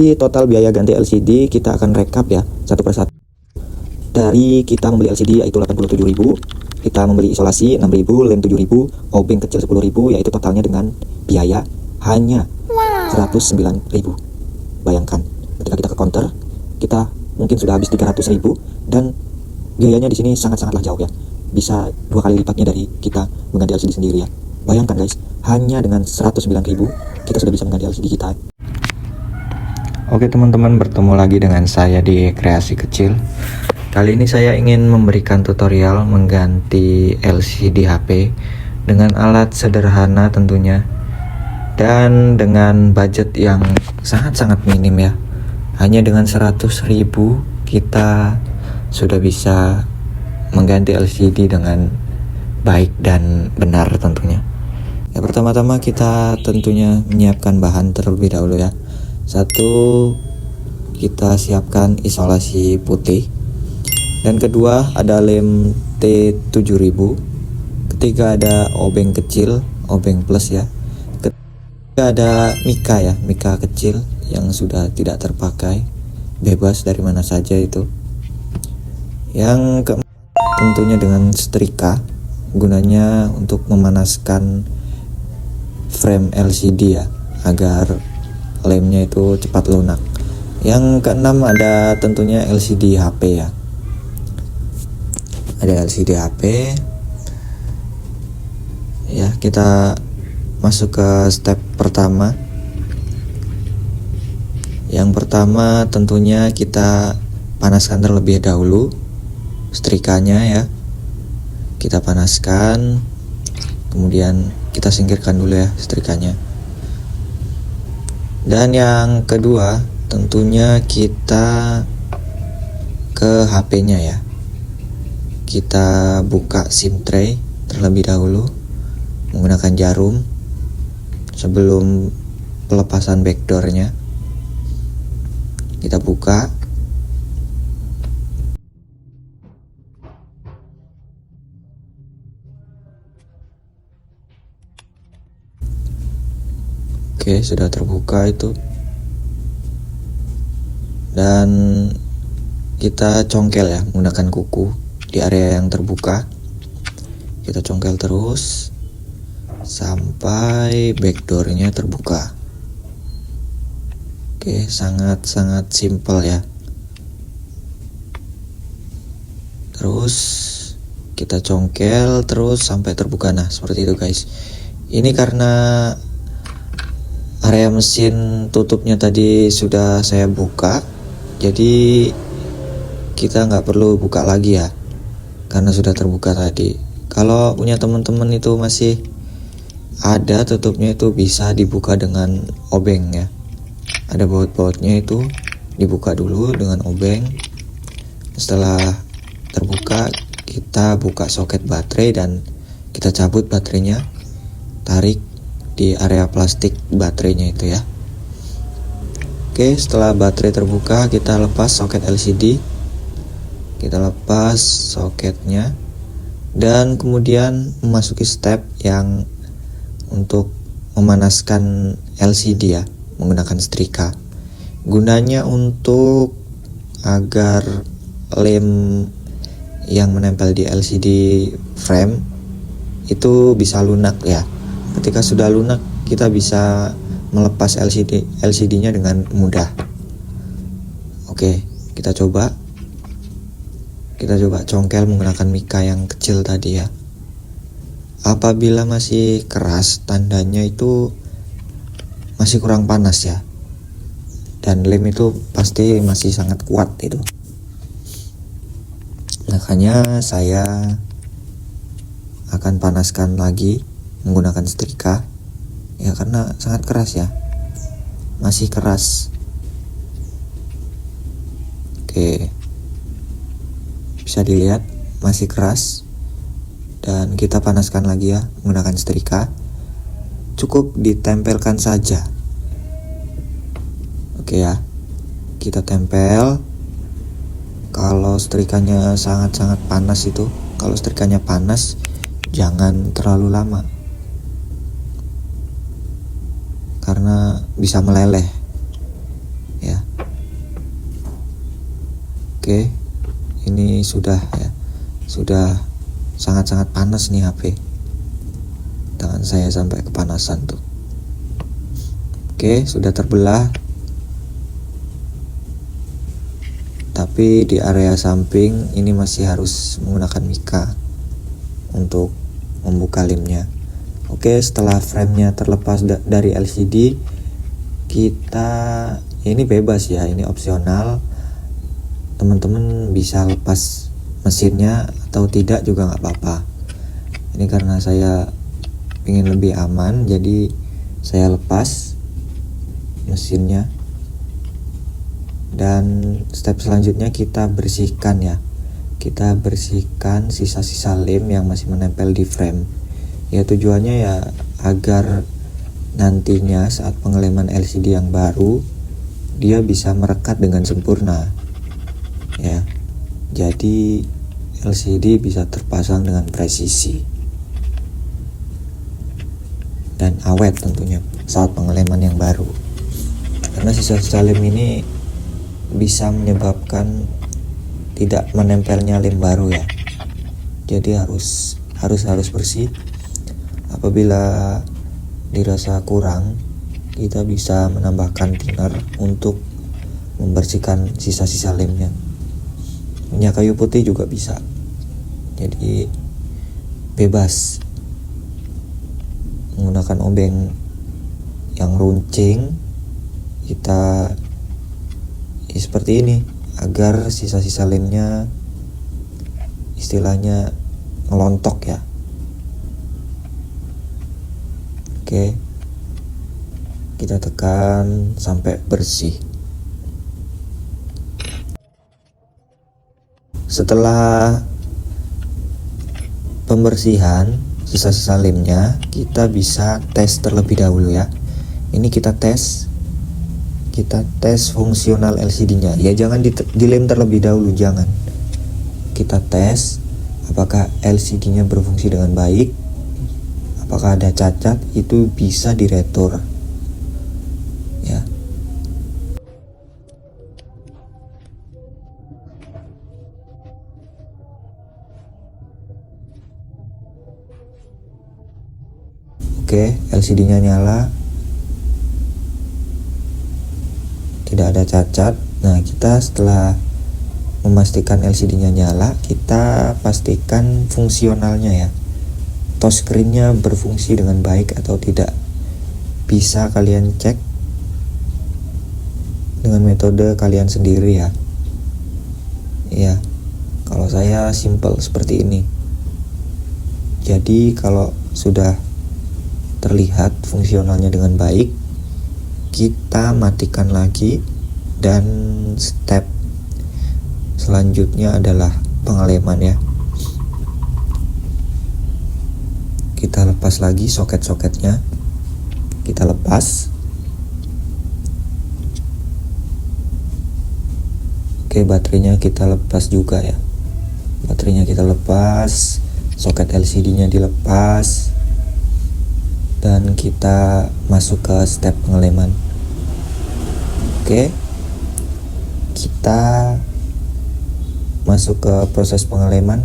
Di total biaya ganti LCD kita akan rekap ya satu persatu. Dari kita membeli LCD yaitu 87.000, kita membeli isolasi 6.000, lem 7.000, obeng kecil 10.000, yaitu totalnya dengan biaya hanya 109.000. Bayangkan ketika kita ke counter, kita mungkin sudah habis 300.000 dan biayanya di sini sangat-sangatlah jauh ya. Bisa 2 kali lipatnya dari kita mengganti LCD sendiri ya. Bayangkan guys, hanya dengan 109.000 kita sudah bisa mengganti LCD kita. Oke teman-teman, bertemu lagi dengan saya di Kreasi Kecil. Kali ini saya ingin memberikan tutorial mengganti LCD HP dengan alat sederhana tentunya, dan dengan budget yang sangat-sangat minim ya. Hanya dengan 100.000 kita sudah bisa mengganti LCD dengan baik dan benar tentunya. Ya, pertama-tama kita tentunya menyiapkan bahan terlebih dahulu ya. Satu, kita siapkan isolasi putih, dan kedua ada lem T7000, ketiga ada obeng kecil, obeng plus ya, ketiga ada mika ya, mika kecil yang sudah tidak terpakai, bebas dari mana saja itu. Yang keempat tentunya dengan setrika, gunanya untuk memanaskan frame LCD ya, agar lemnya itu cepat lunak. Yang keenam ada tentunya LCD HP ya. Ada LCD HP ya. Kita masuk ke step pertama. Yang pertama tentunya kita panaskan terlebih dahulu setrikanya ya. Kita panaskan, kemudian kita singkirkan dulu ya setrikanya. Dan yang kedua tentunya kita ke HP-nya ya. Kita buka SIM tray terlebih dahulu menggunakan jarum sebelum pelepasan backdoor-nya. Kita buka. Oke, sudah terbuka itu. Dan kita congkel ya menggunakan kuku di area yang terbuka. Kita congkel terus sampai backdoor-nya terbuka. Oke, sangat-sangat simple ya. Terus kita congkel terus sampai terbuka. Nah, seperti itu guys. Ini karena area mesin tutupnya tadi sudah saya buka, jadi kita nggak perlu buka lagi ya, karena sudah terbuka tadi. Kalau punya teman-teman itu masih ada tutupnya, itu bisa dibuka dengan obeng ya. Ada baut-bautnya, itu dibuka dulu dengan obeng. Setelah terbuka, kita buka soket baterai dan kita cabut baterainya, tarik di area plastik baterainya itu ya. Oke, setelah baterai terbuka, kita lepas soket LCD, kita lepas soketnya, dan kemudian memasuki step yang untuk memanaskan LCD ya, menggunakan setrika. Gunanya untuk agar lem yang menempel di LCD frame itu bisa lunak ya. Ketika sudah lunak, kita bisa melepas LCD-nya dengan mudah. Oke, kita coba congkel menggunakan mika yang kecil tadi ya. Apabila masih keras, tandanya itu masih kurang panas ya, dan lem itu pasti masih sangat kuat itu. Makanya saya akan panaskan lagi menggunakan setrika ya, karena sangat keras ya, masih keras. Oke, bisa dilihat masih keras, dan kita panaskan lagi ya menggunakan setrika. Cukup ditempelkan saja. Oke ya, kita tempel. Kalau setrikanya sangat-sangat panas itu, kalau setrikanya panas jangan terlalu lama, karena bisa meleleh ya. Oke, ini sudah sangat-sangat panas nih HP. Tangan saya sampai kepanasan tuh. Oke, sudah terbelah. Tapi di area samping ini masih harus menggunakan mika untuk membuka lemnya. Oke, setelah framenya terlepas dari LCD, kita ini bebas ya, ini opsional. Teman-teman bisa lepas mesinnya atau tidak juga nggak apa-apa. Ini karena saya ingin lebih aman, jadi saya lepas mesinnya. Dan step selanjutnya kita bersihkan ya. Kita bersihkan sisa-sisa lem yang masih menempel di frame. Ya tujuannya ya agar nantinya saat pengeleman LCD yang baru dia bisa merekat dengan sempurna. Ya. Jadi LCD bisa terpasang dengan presisi dan awet tentunya saat pengeleman yang baru. Karena sisa-sisa lem ini bisa menyebabkan tidak menempelnya lem baru ya. Jadi harus bersih. Apabila dirasa kurang, kita bisa menambahkan thinner untuk membersihkan sisa-sisa lemnya. Minyak kayu putih juga bisa. Jadi bebas menggunakan obeng yang runcing. Kita seperti ini agar sisa-sisa lemnya istilahnya ngelontok ya. Oke, kita tekan sampai bersih. Setelah pembersihan sisa-sisa lemnya, kita bisa tes terlebih dahulu ya. Ini kita tes fungsional LCD-nya. Ya jangan dilem terlebih dahulu, jangan. Kita tes apakah LCD-nya berfungsi dengan baik. Apakah ada cacat, itu bisa diretur. Ya. Oke, LCD-nya nyala. Tidak ada cacat. Nah, kita setelah memastikan LCD-nya nyala, kita pastikan fungsionalnya ya. Touchscreen-nya berfungsi dengan baik atau tidak. Bisa kalian cek dengan metode kalian sendiri ya. Ya, kalau saya simple seperti ini. Jadi kalau sudah terlihat fungsionalnya dengan baik, kita matikan lagi, dan step selanjutnya adalah pengeleman ya. Kita lepas lagi soket-soketnya, kita lepas. Oke, baterainya kita lepas juga ya. Baterainya kita lepas, soket LCD-nya dilepas, dan kita masuk ke step pengeleman. Oke, kita masuk ke proses pengeleman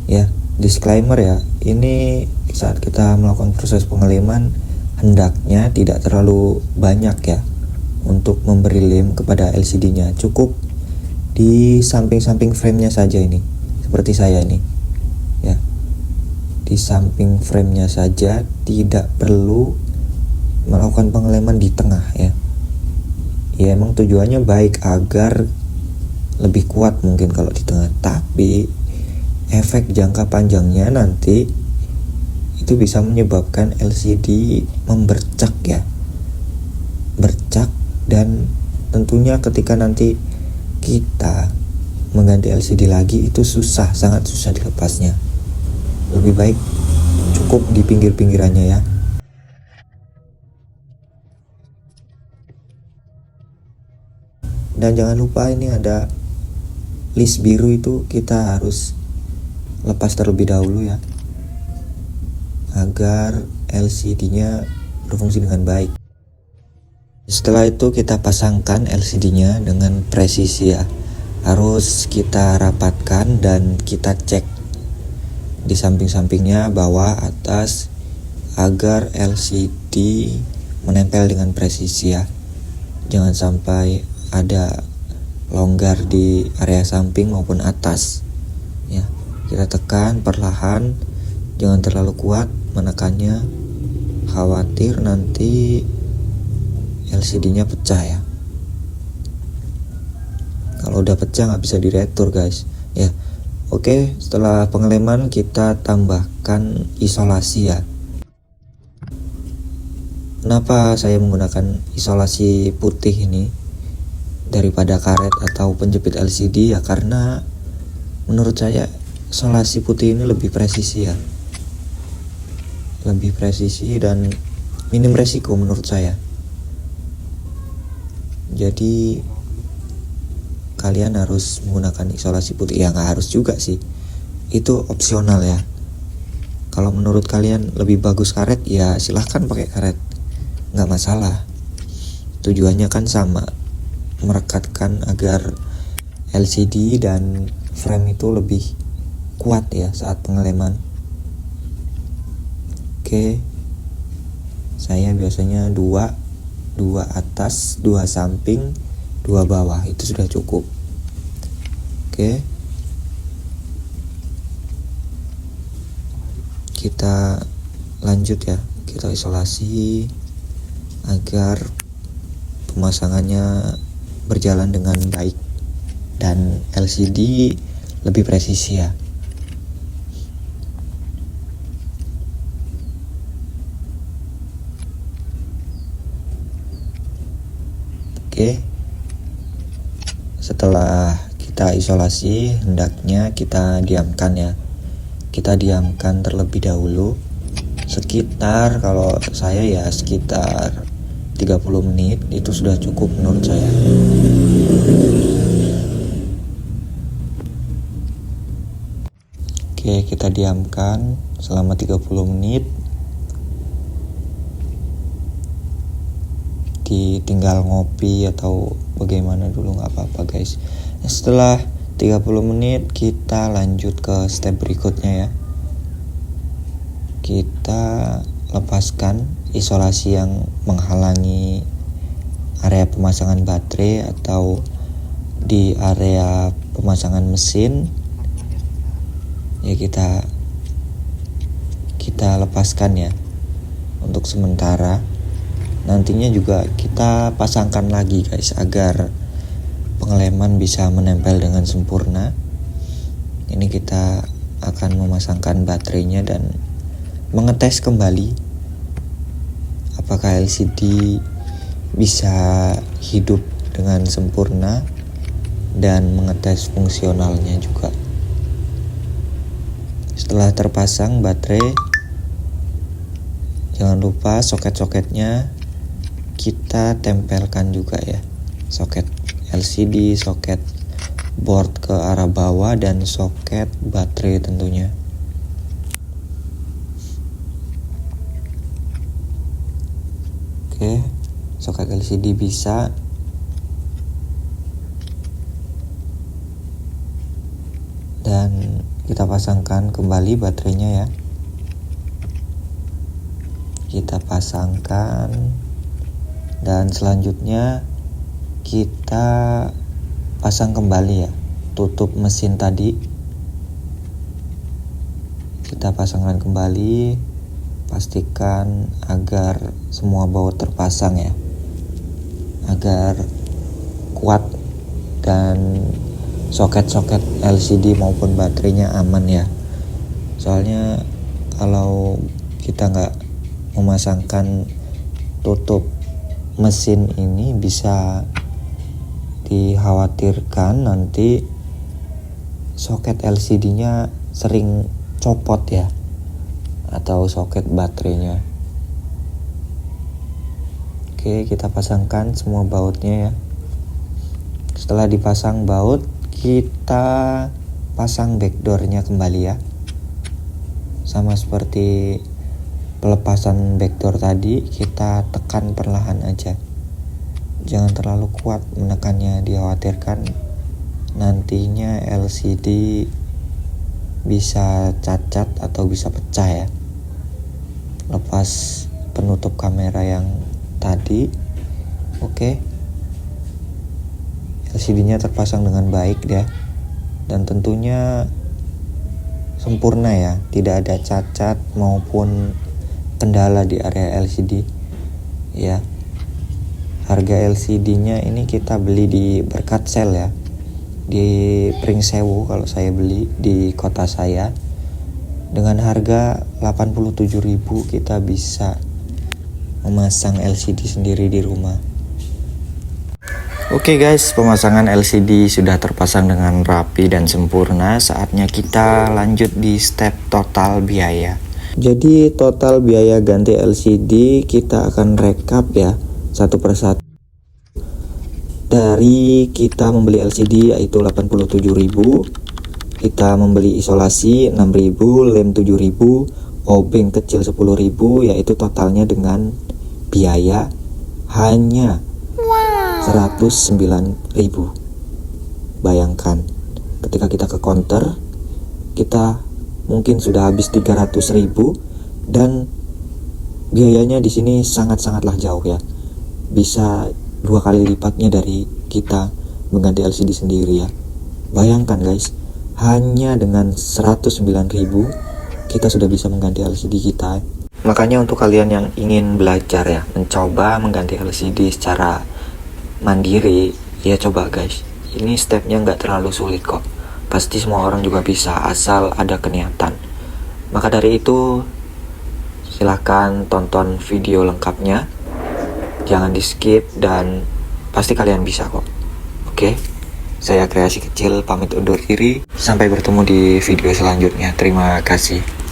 ya. Disclaimer ya, ini saat kita melakukan proses pengeleman hendaknya tidak terlalu banyak ya untuk memberi lem kepada LCD-nya. Cukup di samping-samping frame-nya saja ini, seperti saya ini ya. Di samping frame-nya saja, tidak perlu melakukan pengeleman di tengah ya. Ya emang tujuannya baik agar lebih kuat mungkin kalau di tengah, tapi efek jangka panjangnya nanti itu bisa menyebabkan LCD membercak ya. Bercak, dan tentunya ketika nanti kita mengganti LCD lagi itu susah, sangat susah dilepasnya. Lebih baik cukup di pinggir-pinggirannya ya. Dan jangan lupa ini ada list biru, itu kita harus lepas terlebih dahulu ya, agar LCD-nya berfungsi dengan baik. Setelah itu kita pasangkan LCD-nya dengan presisi ya, harus kita rapatkan dan kita cek di samping-sampingnya, bawah, atas, agar LCD menempel dengan presisi ya. Jangan sampai ada longgar di area samping maupun atas ya. Kita tekan perlahan, jangan terlalu kuat menekannya, khawatir nanti LCD-nya pecah ya. Kalau udah pecah nggak bisa diretur guys ya. Oke, setelah pengeleman kita tambahkan isolasi ya. Kenapa saya menggunakan isolasi putih ini daripada karet atau penjepit LCD ya? Karena menurut saya isolasi putih ini lebih presisi ya, lebih presisi dan minim resiko menurut saya. Jadi kalian harus menggunakan isolasi putih ya, nggak harus juga sih, itu opsional ya. Kalau menurut kalian lebih bagus karet ya silahkan pakai karet, nggak masalah. Tujuannya kan sama, merekatkan agar LCD dan frame itu lebih kuat ya saat pengeleman. Oke, saya biasanya dua atas, 2 samping, 2 bawah, itu sudah cukup. Oke, kita lanjut ya, kita isolasi agar pemasangannya berjalan dengan baik dan LCD lebih presisi ya. Oke, setelah kita isolasi hendaknya kita diamkan ya. Kita diamkan terlebih dahulu sekitar, kalau saya ya sekitar 30 menit itu sudah cukup menurut saya. Oke, kita diamkan selama 30 menit. Tinggal ngopi atau bagaimana dulu, nggak apa-apa guys. Setelah 30 menit kita lanjut ke step berikutnya ya. Kita lepaskan isolasi yang menghalangi area pemasangan baterai atau di area pemasangan mesin ya. Kita lepaskan ya untuk sementara. Nantinya juga kita pasangkan lagi guys agar pengeleman bisa menempel dengan sempurna. Ini kita akan memasangkan baterainya dan mengetes kembali apakah LCD bisa hidup dengan sempurna dan mengetes fungsionalnya juga. Setelah terpasang baterai, jangan lupa soket-soketnya kita tempelkan juga ya. Soket LCD, soket board ke arah bawah, dan soket baterai tentunya. Oke, soket LCD bisa. Dan kita pasangkan kembali baterainya ya. Kita pasangkan. Dan selanjutnya kita pasang kembali ya tutup mesin tadi. Kita pasangkan kembali, pastikan agar semua baut terpasang ya, agar kuat dan soket-soket LCD maupun baterainya aman ya. Soalnya kalau kita nggak memasangkan tutup mesin ini, bisa dikhawatirkan nanti soket LCD-nya sering copot ya, atau soket baterainya. Oke, kita pasangkan semua bautnya ya. Setelah dipasang baut, kita pasang backdoornya kembali ya. Sama seperti pelepasan backdoor tadi, kita tekan perlahan aja. Jangan terlalu kuat menekannya, dikhawatirkan nantinya LCD bisa cacat atau bisa pecah ya. Lepas penutup kamera yang tadi, oke. LCD-nya terpasang dengan baik ya, dan tentunya sempurna ya, tidak ada cacat maupun kendala di area LCD ya. Harga LCD-nya ini kita beli di Berkat Sel ya, di Pringsewu kalau saya beli di kota saya. Dengan harga 87.000 kita bisa memasang LCD sendiri di rumah. Oke guys, pemasangan LCD sudah terpasang dengan rapi dan sempurna. Saatnya kita lanjut di step total biaya. Jadi total biaya ganti LCD kita akan rekap ya satu persatu. Dari kita membeli LCD yaitu 87.000, kita membeli isolasi 6.000, lem 7.000, obeng kecil 10.000, yaitu totalnya dengan biaya hanya 109.000. Bayangkan ketika kita ke counter, kita mungkin sudah habis 300.000 dan biayanya di sini sangat-sangatlah jauh ya. Bisa 2 kali lipatnya dari kita mengganti LCD sendiri ya. Bayangkan guys, hanya dengan 109.000 kita sudah bisa mengganti LCD kita. Makanya untuk kalian yang ingin belajar ya, mencoba mengganti LCD secara mandiri, ya coba guys. Ini stepnya nggak terlalu sulit kok. Pasti semua orang juga bisa asal ada keniatan. Maka dari itu silahkan tonton video lengkapnya, jangan di skip, dan pasti kalian bisa kok. Oke, saya Kreasi Kecil pamit undur diri. Sampai bertemu di video selanjutnya. Terima kasih.